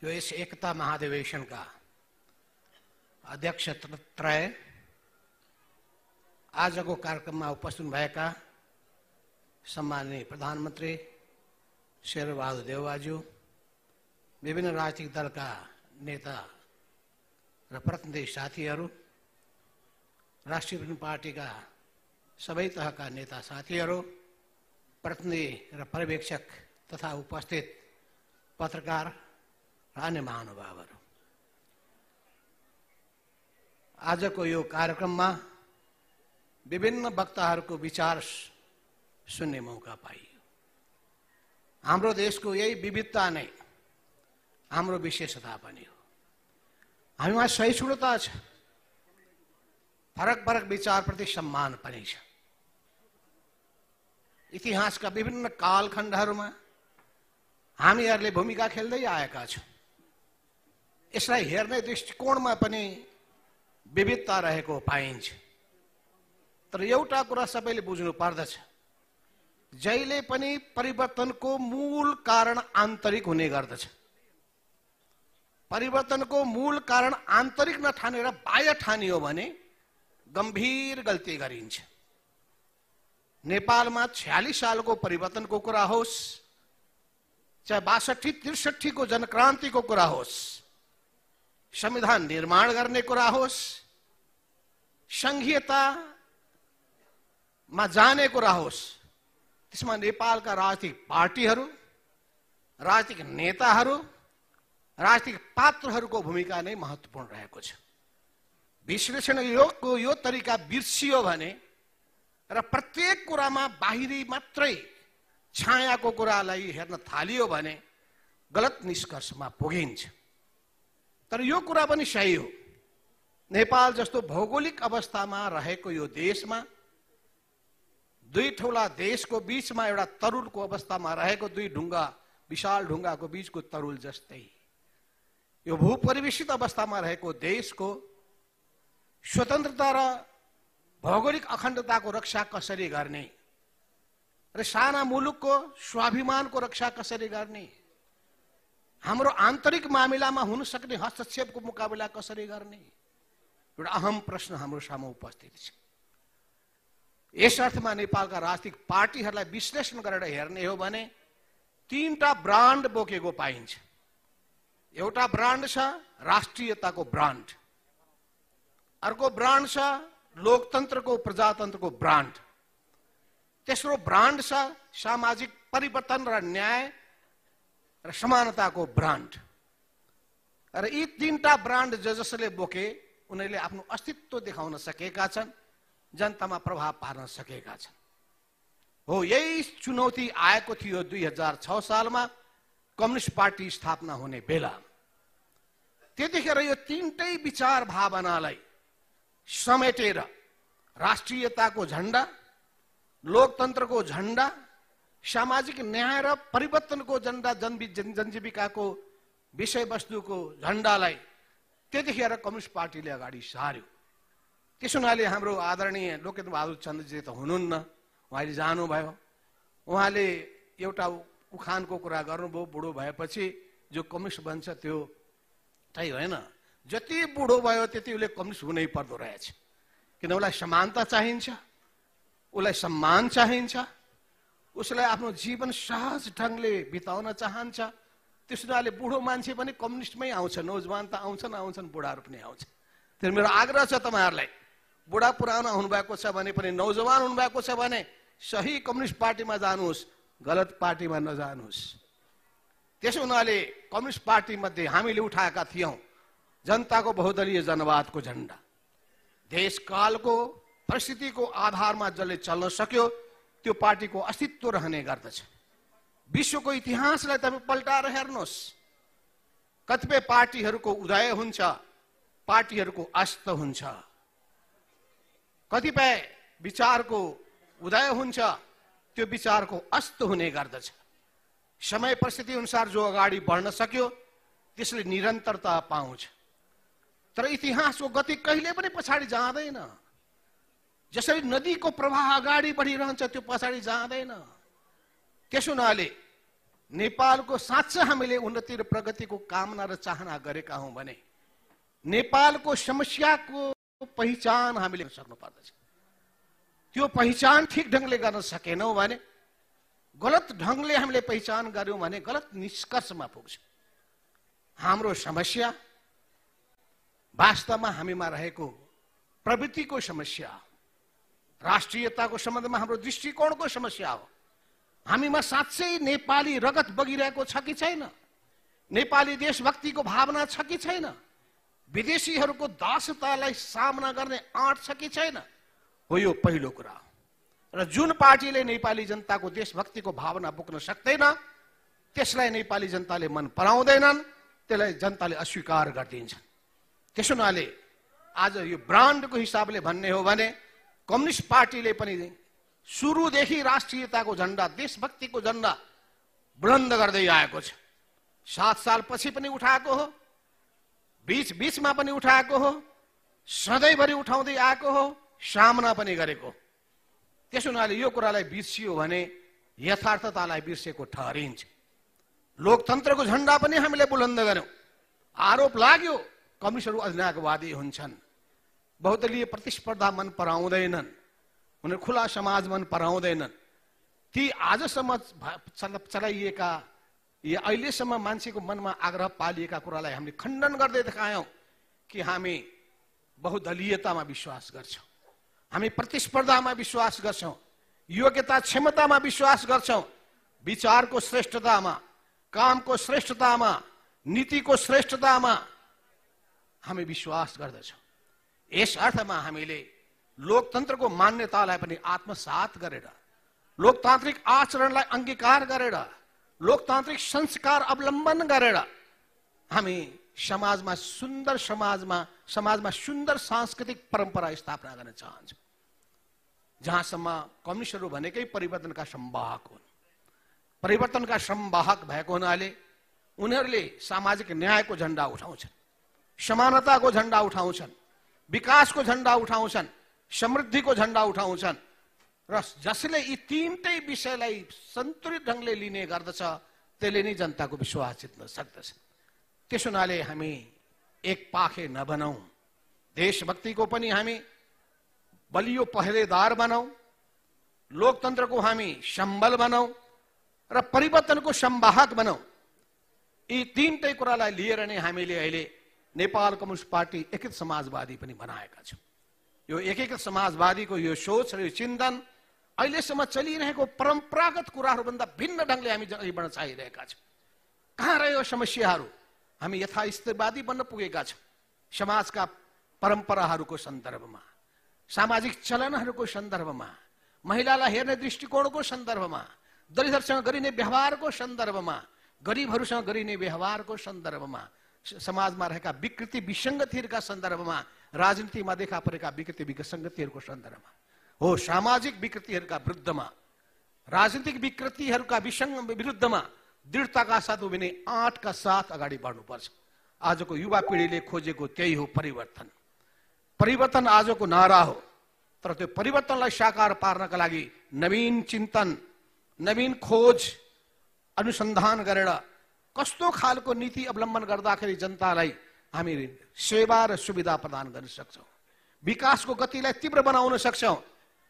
यो यस एकता महाधिवेशनका अध्यक्ष त्रय, आजको कार्यक्रममा उपस्थित भएका सम्माननीय प्रधानमन्त्री शेरबहादुर देउवाज्यू, विभिन्न राजनीतिक दलका नेता र प्रतिनिधि साथीहरू, राष्ट्रिय विपन्न पार्टीका सबै तहका नेता साथीहरू, प्रतिनिधि र पर्यवेक्षक तथा उपस्थित पत्रकार र अन्य महानुभावहरू, आजको यो कार्यक्रममा विभिन्न वक्ताहरूको विचार सुन्ने मौका पाइयो। हाम्रो देशको यही विविधता नै हाम्रो विशेषता पनि हो। हामीमा सहिष्णुता छ, फरक फरक विचारप्रति सम्मान पनि छ। इतिहासका विभिन्न कालखण्डहरूमा हामीहरूले भूमिका खेल्दै आएका छौँ। यसलाई हेर्ने दृष्टिकोणमा पनि विविधता रहेको पाइन्छ। तर एउटा कुरा सबैले बुझ्नु पर्दछ, जहिले पनि परिवर्तनको मूल कारण आन्तरिक हुने गर्दछ। परिवर्तनको मूल कारण आन्तरिक नठानेर बाह्य ठानियो भने गम्भीर गल्ती गरिन्छ। नेपालमा 46 सालको परिवर्तनको कुरा होस्, चाहे 62-63 को जनक्रान्तिको कुरा होस्, संविधान निर्माण गर्ने कुरा होस्, संघीयतामा जाने कुरा होस्, त्यसमा नेपालका राजनीतिक पार्टीहरू, राजनीतिक नेताहरू, राजनीतिक पात्रहरूको भूमिका नै महत्त्वपूर्ण रहेको छ। विश्लेषण योगको यो तरिका बिर्सियो भने र प्रत्येक कुरामा बाहिरी मात्रै छायाको कुरालाई हेर्न थालियो भने गलत निष्कर्षमा पुगिन्छ। तर यो कुरा पनि सही हो, नेपाल जस्तो भौगोलिक अवस्थामा रहेको यो देशमा, दुई ठूला देशको बीचमा एउटा तरुलको अवस्थामा रहेको दुई ढुङ्गा, विशाल ढुङ्गाको बीचको तरुल जस्तै यो भूपरिवेशित अवस्थामा रहेको देशको स्वतन्त्रता र भौगोलिक अखण्डताको रक्षा कसरी गर्ने र साना मुलुकको स्वाभिमानको रक्षा कसरी गर्ने, हाम्रो आन्तरिक मामिलामा हुन सक्ने हस्तक्षेपको मुकाबला कसरी गर्ने, एउटा अहम प्रश्न हाम्रो सामु उपस्थित छ। यस अर्थमा नेपालका राजनीतिक पार्टीहरूलाई विश्लेषण गरेर हेर्ने हो भने तीनटा ब्रान्ड बोकेको पाइन्छ। एउटा ब्रान्ड छ राष्ट्रियताको ब्रान्ड, अर्को ब्रान्ड छ लोकतन्त्रको प्रजातन्त्रको ब्रान्ड, तेस्रो ब्रान्ड छ सामाजिक परिवर्तन र न्याय र समानताको ब्रान्ड। र यी तीनटा ब्रान्ड जसले बोके उनीहरूले आफ्नो अस्तित्व देखाउन सकेका छन्, जनतामा प्रभाव पार्न सकेका छन्। हो, यही चुनौती आएको थियो 2006 सालमा कम्युनिस्ट पार्टी स्थापना हुने बेला। त्यतिखेर यो तीनटै विचार भावनालाई समेटेर राष्ट्रियताको झण्डा, लोकतन्त्रको झण्डा, सामाजिक न्याय र परिवर्तनको झण्डा, जनजीविकाको विषयवस्तुको झण्डालाई त्यतिखेर कम्युनिस्ट पार्टीले अगाडि सार्यो। त्यस हुनाले हाम्रो आदरणीय लोकेन्द्र बहादुर चन्द्रजी त हुनुहुन्न, उहाँले जानुभयो। उहाँले एउटा उखानको कुरा गर्नुभयो, बुढो भएपछि जो कम्युनिस्ट बन्छ त्यो चाहिँ होइन, जति बुढो भयो त्यति उसले कम्युनिस्ट हुनै पर्दो रहेछ। किन उसलाई समानता चाहिन्छ, उसलाई सम्मान चाहिन्छ, उसलाई आफ्नो जीवन सहज ढङ्गले बिताउन चाहन्छ। त्यस हुनाले बुढो मान्छे पनि कम्युनिस्टमै आउँछ, नौजवान त आउँछन्, बुढाहरू पनि आउँछ। त्यो मेरो आग्रह छ तपाईँहरूलाई, बुढा पुरानो हुनुभएको छ भने पनि, नौजवान हुनुभएको छ भने सही कम्युनिस्ट पार्टीमा जानुहोस्, गलत पार्टीमा नजानुहोस्। त्यसो हुनाले कम्युनिस्ट पार्टी मध्ये हामीले उठाएका थियौं जनताको बहुदलीय जनवादको झण्डा। देशकालको परिस्थितिको आधारमा जसले चल्न सक्यो त्यो पार्टीको अस्तित्व रहने गर्दछ। विश्वको इतिहासलाई तपाईं पल्टाएर हेर्नुहोस्, कतिपय पार्टीहरूको उदय हुन्छ, पार्टीहरूको अस्त हुन्छ, कतिपय विचारको उदय हुन्छ, त्यो विचारको अस्त हुने गर्दछ। समय परिस्थिति अनुसार जो अगाडि बढ्न सक्यो त्यसले निरन्तरता पाउँछ। तर इतिहासको गति कहिले पनि पछाडि जाँदैन। जसरी नदीको प्रवाह अगाडि बढिरहन्छ त्यो पछाडि जाँदैन। त्यसो हुनाले नेपालको साँच्चै हामीले उन्नति र प्रगतिको कामना र चाहना गरेका हौं भने नेपालको समस्याको पहिचान हामीले सक्नु पर्दछ। त्यो पहिचान ठीक ढंगले गर्न सकेनौं भने, गलत ढंगले हामीले पहिचान गर्यौं भने गलत निष्कर्षमा पुग्छ। हाम्रो समस्या वास्तवमा हामीमा रहेको प्रवृत्तिको समस्या, राष्ट्रियताको सम्बन्धमा हाम्रो दृष्टिकोणको समस्या हो। हामीमा साँच्चै नेपाली रगत बगिरहेको छ कि छैन? नेपाली देशभक्तिको भावना छ कि छैन? विदेशीहरूको दासतालाई सामना गर्ने आँट छ कि छैन? हो यो पहिलो कुरा हो। र जुन पार्टीले नेपाली जनताको देशभक्तिको भावना बोक्न सक्दैन, त्यसलाई नेपाली जनताले मन पराउँदैनन्, त्यसलाई जनताले अस्वीकार गर्दिन्छन्। त्यसो हुनाले आज यो ब्रान्डको हिसाबले भन्ने हो भने कम्युनिस्ट पार्टीले पनि सुरुदेखि राष्ट्रियताको झण्डा, देशभक्तिको झण्डा बुलन्द गर्दै आएको छ। 7 सालपछि पनि उठाएको हो, बीचमा पनि उठाएको हो, सधैँभरि उठाउँदै आएको हो, सामना पनि गरेको। त्यसो हुनाले यो कुरालाई बिर्सियो भने यथार्थतालाई बिर्सेको ठहरिन्छ। लोकतन्त्रको झण्डा पनि हामीले बुलन्द गर्यौं। आरोप लाग्यो कम्युनिस्टहरू अधिनायकवादी हुन्छन्, बहुदलीय प्रतिस्पर्धा मन पराउँदैनन्, उनीहरू खुला समाज मन पराउँदैनन्। ती आजसम्म चलाइएका या अहिलेसम्म मान्छेको मनमा आग्रह पालिएका कुरालाई हामीले खण्डन गर्दै देखायौं कि हामी बहुदलीयतामा विश्वास गर्छौं, हामी प्रतिस्पर्धामा विश्वास गर्छौं, योग्यता क्षमतामा विश्वास गर्छौं, विचारको श्रेष्ठतामा, कामको श्रेष्ठतामा, नीतिको श्रेष्ठतामा हामी विश्वास गर्दछौं। यस अर्थमा हामीले लोकतन्त्रको मान्यतालाई पनि आत्मसात गरेर, लोकतान्त्रिक आचरणलाई अंगीकार गरेर, लोकतान्त्रिक संस्कार अवलम्बन गरेर हामी समाजमा सुन्दर सांस्कृतिक परम्परा स्थापना गर्न चाहन्छौं। जहाँसम्म कम्युनिस्टहरू भनेकै परिवर्तनका संवाहक हुन्। परिवर्तनका संवाहक भएको हुनाले उनीहरूले सामाजिक न्यायको झण्डा उठाउँछन्, समानताको झण्डा उठाउँछन्, विकासको झण्डा उठाउँछन्, समृद्धिको झण्डा उठाउँछन् र जसले यी तीनटै विषयलाई सन्तुलित ढंगले लिने गर्दछ त्यसले नै जनताको विश्वास जित्न सक्दछ। त्यसो हुनाले हामी एक पाखे नबनौं, देशभक्तिको पनि हामी बलियो पहरेदार बनाऊ, लोकतन्त्रको हामी सम्बल बनाऊ र परिवर्तनको संवाहक बनाऊ। यी तीनटै कुरालाई लिएर नै हामीले अहिले नेपाल कम्युनिस्ट पार्टी एकीकृत समाजवादी पनि बनाएका छौं। यो एकीकृत समाजवादीको यो सोच र यो चिन्तन अहिलेसम्म चलिरहेको परम्परागत कुराहरूभन्दा भिन्न ढंगले हामी अघि बढ्न चाहिरहेका छौं। कहाँ रह्यो समस्याहरू? हामी यथास्थितिवादी बन्न पुगेका छौं। समाजका परम्पराहरूको सन्दर्भमा, सामाजिक चलनहरूको सन्दर्भमा, महिलालाई हेर्ने दृष्टिकोणको सन्दर्भमा, दलितहरूसँग गरिने व्यवहारको सन्दर्भमा, गरिबहरूसँग गरिने व्यवहारको सन्दर्भमा, समाजमा रहेका विकृति विसंगतिहरूका सन्दर्भमा, राजनीतिमा देखा परेका विकृति विसंगतिहरूको सन्दर्भमा हो, सामाजिक विकृतिहरूका विरुद्धमा, राजनीतिक विकृतिहरूका विरुद्धमा दृढताका साथ उभिने आँटका साथ अगाडि बढ्नुपर्छ। आजको युवा पिढीले खोजेको त्यही हो, परिवर्तन। परिवर्तन आजको नारा हो, तर त्यो परिवर्तनलाई साकार पार्नका लागि नवीन चिन्तन, नवीन खोज, अनुसन्धान गरेर कस्तो खालको नीति अवलम्बन गर्दाखेरि जनतालाई हामी सेवा र सुविधा प्रदान गर्न सक्छौं, विकासको गतिलाई तीव्र बनाउन सक्छौं।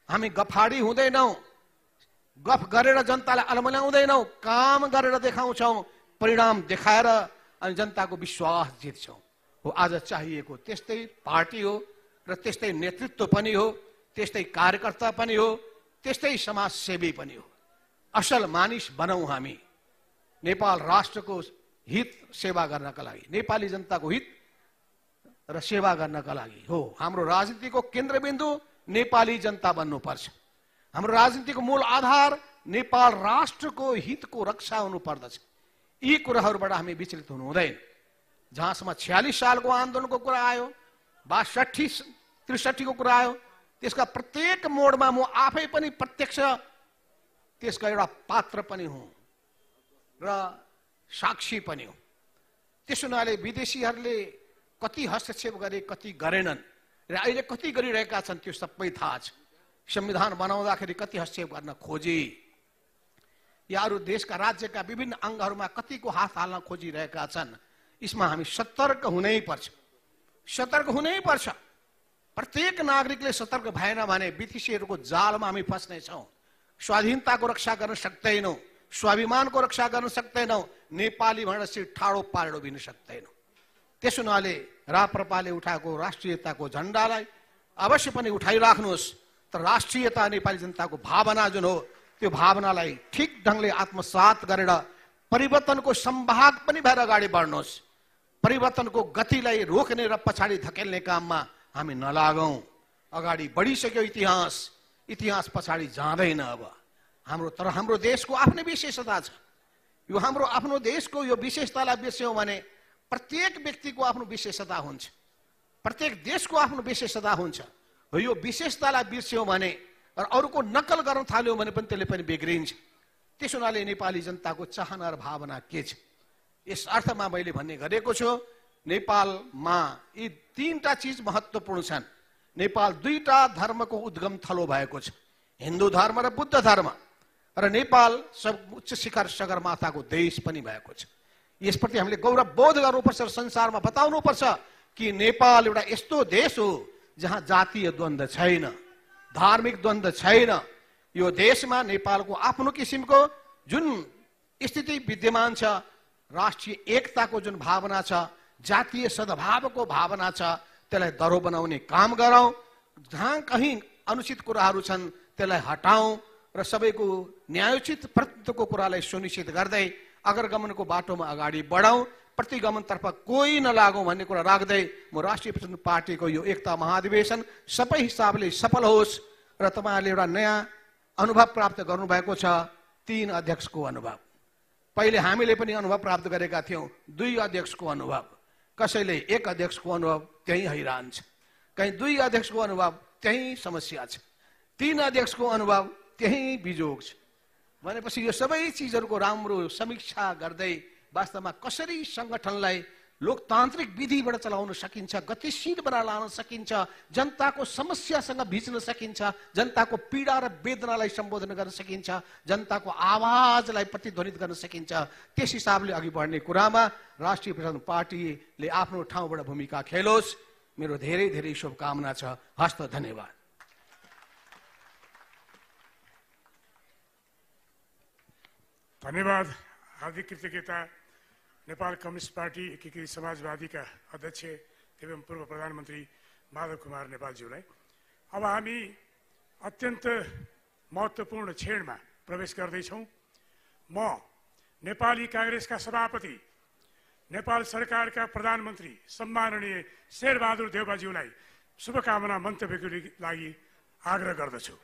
हामी गफाडी हुँदैनौं, गफ गरेर जनतालाई अलमल्याउँदैनौं, काम गरेर देखाउँछौं, परिणाम देखाएर अनि जनताको विश्वास जित्छौं। हो आज चाहिएको त्यस्तै पार्टी हो र त्यस्तै नेतृत्व पनि हो, त्यस्तै कार्यकर्ता पनि हो, त्यस्तै समाजसेवी पनि हो। असल मानिस बनाऊ हामी नेपाल राष्ट्रको हित सेवा गर्नका लागि, नेपाली जनताको हित र सेवा गर्नका लागि हो। हाम्रो राजनीतिको केन्द्रबिन्दु नेपाली जनता बन्नुपर्छ। हाम्रो राजनीतिको मूल आधार नेपाल राष्ट्रको हितको रक्षा हुनुपर्दछ। यी कुराहरूबाट हामी विचलित हुनु हुँदैन। जहाँसम्म 46 सालको आन्दोलनको कुरा आयो, 62-63 को कुरा आयो, त्यसका प्रत्येक मोडमा म आफै पनि प्रत्यक्ष त्यसका एउटा पात्र पनि हुँ र साक्षी पनि हुँ। त्यसो हुनाले विदेशीहरूले कति हस्तक्षेप गरे, कति गरेनन् र अहिले कति गरिरहेका छन् त्यो सबै थाहा छ। संविधान बनाउँदाखेरि कति हस्तक्षेप गर्न खोजे, या अरू देशका राज्यका विभिन्न अङ्गहरूमा कतिको हात हाल्न खोजिरहेका छन्। यसमा हामी सतर्क हुनै पर्छ, सतर्क हुनै पर्छ। प्रत्येक नागरिकले सतर्क भएन भने विदेशीहरूको जालमा हामी फस्नेछौँ। स्वाधीनताको रक्षा गर्न सक्दैनौँ, स्वाभिमानको रक्षा गर्न सक्दैनौँ, नेपाली भनेर सिर ठाडो पारेर उभिन सक्दैनौँ। त्यसो हुनाले राप्रपाले उठाएको राष्ट्रियताको झण्डालाई अवश्य पनि उठाइराख्नुहोस्। तर राष्ट्रियता नेपाली जनताको भावना जुन हो, त्यो भावनालाई ठिक ढङ्गले आत्मसात गरेर परिवर्तनको संवाहक पनि भएर अगाडि बढ्नुहोस्। परिवर्तनको गतिलाई रोक्ने र पछाडि धकेल्ने काममा हामी नलागौँ। अगाडि बढिसक्यो इतिहास, इतिहास पछाडि जाँदैन अब। हाम्रो देशको आफ्नै विशेषता छ। यो हाम्रो आफ्नो देशको यो विशेषतालाई बिर्स्यौँ भने प्रत्येक व्यक्तिको आफ्नो विशेषता हुन्छ, प्रत्येक देशको आफ्नो विशेषता हुन्छ। यो विशेषतालाई बिर्स्यौँ भने र अरूको नकल गर्न थाल्यौँ भने पनि त्यसले पनि बिग्रिन्छ। त्यसो हुनाले नेपाली जनताको चाहना र भावना के छ? यस अर्थमा मैले भन्ने गरेको छु, नेपालमा यी तीनटा चिज महत्त्वपूर्ण छन्। नेपाल दुईटा धर्मको उद्गम थलो भएको छ, हिन्दू धर्म र बुद्ध धर्म। र नेपाल उच्च शिखर सगरमाथाको देश पनि भएको छ। यसप्रति हामीले गौरव बोध गर्नुपर्छ र संसारमा बताउनुपर्छ कि नेपाल एउटा यस्तो देश हो जहाँ जातीय द्वन्द्व छैन, धार्मिक द्वन्द्व छैन। यो देशमा नेपालको आफ्नो किसिमको जुन स्थिति विद्यमान छ, राष्ट्रिय एकताको जुन भावना छ, जातीय सद्भावको भावना छ, त्यसलाई दह्रो बनाउने काम गरौँ। जहाँ कहीँ अनुचित कुराहरू छन् त्यसलाई हटाउँ र सबैको न्यायोचित प्रतिनिधित्वको कुरालाई सुनिश्चित गर्दै अग्रगमनको बाटोमा अगाडि बढाउँ। प्रतिगमनतर्फ कोही नलागौँ भन्ने कुरा राख्दै म राष्ट्रिय प्रजातन्त्र पार्टीको यो एकता महाधिवेशन सबै हिसाबले सफल होस् र तपाईँहरूले एउटा नयाँ अनुभव प्राप्त गर्नुभएको छ। 3 अध्यक्षको अनुभव, पहिले हामीले पनि अनुभव प्राप्त गरेका थियौँ। 2 अध्यक्षको अनुभव, कसैले 1 अध्यक्षको अनुभव, त्यही हैरान छ। कहीँ 2 अध्यक्षको अनुभव, त्यही समस्या छ। 3 अध्यक्षको अनुभव, त्यही बिजोग छ। भनेपछि यो सबै चिजहरूको राम्रो समीक्षा गर्दै वास्तवमा कसरी सङ्गठनलाई लोकतान्त्रिक विधिबाट चलाउन सकिन्छ, गतिशील बनाएर लान सकिन्छ, जनताको समस्यासँग भिज्न सकिन्छ, जनताको पीडा र वेदनालाई सम्बोधन गर्न सकिन्छ, जनताको आवाजलाई प्रतिध्वनित गर्न सकिन्छ, त्यस हिसाबले अघि बढ्ने कुरामा राष्ट्रिय प्रजातन्त्र पार्टीले आफ्नो ठाउँबाट भूमिका खेलोस्। मेरो धेरै धेरै शुभकामना छ। हस्त, धन्यवाद। धन्यवाद। हार्दिक कृतज्ञता नेपाल कम्युनिस्ट पार्टी एकीकृत समाजवादीका अध्यक्ष एवं पूर्व प्रधानमन्त्री माधव कुमार नेपालज्यूलाई। अब हामी अत्यन्त महत्त्वपूर्ण क्षणमा प्रवेश गर्दैछौँ। म नेपाली काङ्ग्रेसका सभापति, नेपाल सरकारका प्रधानमन्त्री सम्माननीय शेरबहादुर देउवाज्यूलाई शुभकामना मन्तव्यको लागि आग्रह गर्दछु।